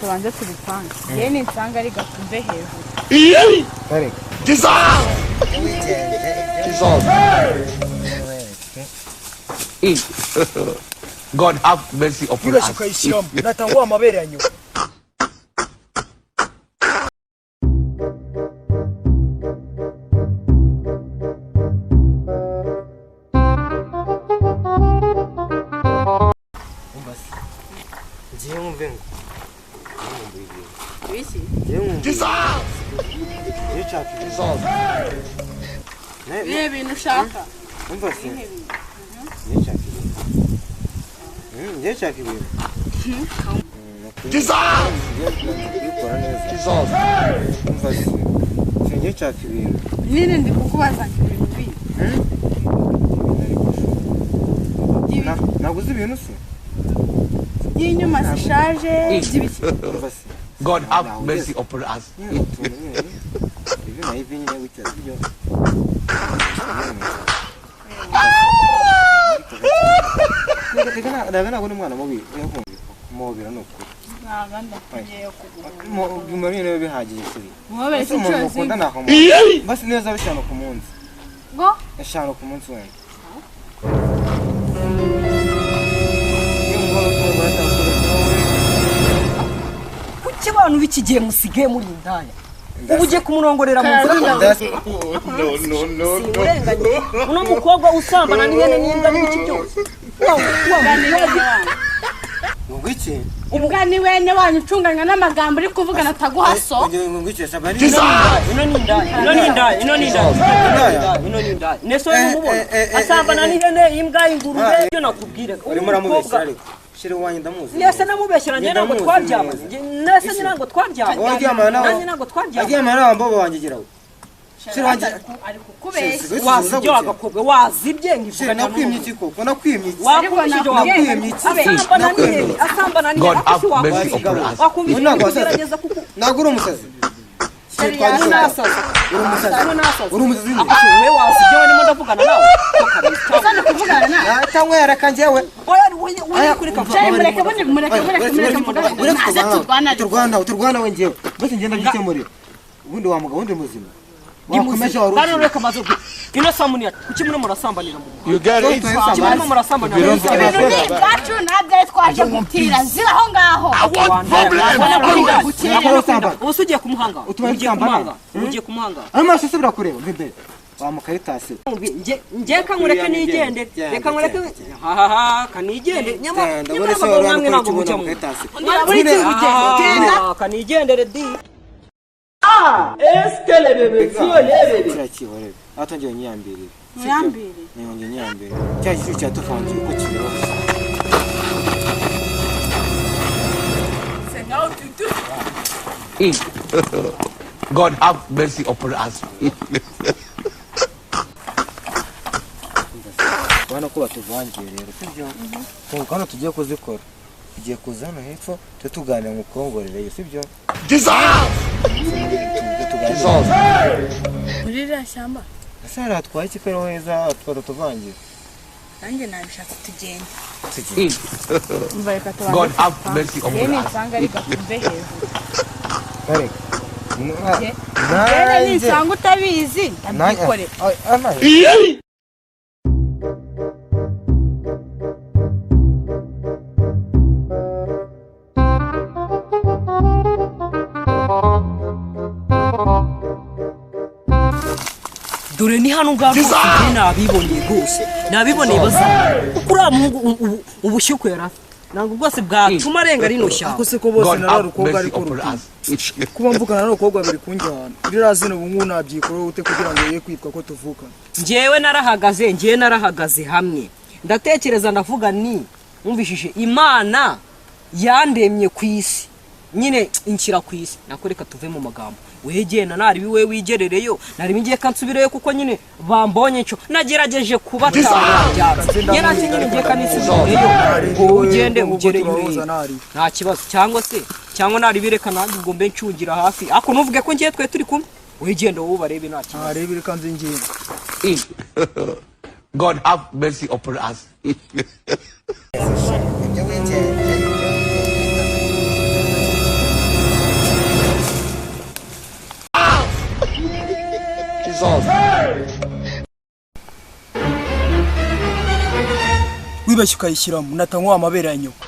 tubanze tubipange ye ni nsanga ari gakumve hejuru kare God have mercy upon us. natangwa amabere yanyu niba ibintu ushaka nyine ndi kukubaza ibintu bibi naguze ibintu se y'inyuma zishaje z'ibiki God have mercy upon us. ndabona ko umwana mubi mubira nuko naganda kugiye kuguma mu bintu bihagije kuri mubere cyo ukunda naho basi neza bishano ku munsi ngo eshano ku munsi wenda kuki abantu bikigiye musigaye muri indaya ubu ugiye kumurongorera mu nzira urenganye uno mukobwa usambana n'ihene n'imbwa n'ibiki byose ngo iki ubwa ni wene wanyu ucunganywa n'amagambo uri kuvugana ataguha so ino ni indaya neso y'umubona asambana n'ihene imbwa ingurube byo nakubwira urimo uramubeshyira ariko shire wanyu ndamuzi nese namubeshyira njye ntabwo twaryamanye nese ntabwo twaryamanye ntabwo twaryamanye agiye amara ambobo wanjye giraho shire wanjye ari kukubeshya wazibye wagakobwa wazibye ngivuga nakwimye iki koko nakwimye iki nakwimye iki asambana n'ihene God have mercy upon us. wakugerageza kuko nagura umusazi uri umusazi we wazibye we nimo ndavugana nawe sana kuvugana na cyangwa yareka njyewe turwana we njyewe bose ngenda byikemurira ubundi wa mugabo wundi muzima wakomeje waruzi bano reka maze ino samuniya kuki muri murasambanira mu You get it? kimwe murasambanira ibintu ni ibyacu ntabwo twaje gutira ziraho ngaho ubu ugiye kumuhanga ugiye kumuhanga amaso se birakureba mbere wa mukaritasi ngiye kankureke nigende reka nkureke kanigende nyama ndabona se wari ntabwo mujya mu karitasi kanigendere di eskele bebe siyo yebe kirakibore atongeye nyambirira nyambiri nyambirira cya gifu cyatufangiye ko kibero God have mercy upon us. bana ko batuvangiye rero sibyo kandi tugiye kuzikora tugiye kuzana hepfo tuganira mu kongorere sibyo urira shyamba asara twaye kipero heza twatuvangiye nanjye nabishatse tugende God have mercy upon ye ni us. nsanga ari gakumve hejuru kare ye ni nsanga utabizi ndabikore dore ni hano ngaho nabiboneye rwose nabiboneye bazana kuko uriya muhungu ubushyuko yari afite ntabwo bwose bwatuma arenga rino shyamba kose ko bose nararukobwa ariko kuba mvugana n'abakobwa biri kunjyana rira zino ubu ngubu nabyikora ute kugira ngo ye kwitwa ko tuvuka njyewe narahagaze hamwe ndatekereza ndavuga ni mwumvishije imana yandemye ku isi nyine inshyira ku isi nakoreka tuve mu magambo wegena nari we wigerereyo nari ngiye kansubireyo kuko nyine bambonye cyo nagerageje kubatanga nyine ngiye kanisubireyo ngo ugende ugereyo nta kibazo cyangwa nari bireka nandi ngo mbe ncungira hafi ako nuvuge ko ngiye twe turi kumwe wegenda wowe barebe nta kibazo arebe kanze ngiye God have mercy upon us. wibeshye ukayishyiramo natanywa amabere ya nyoko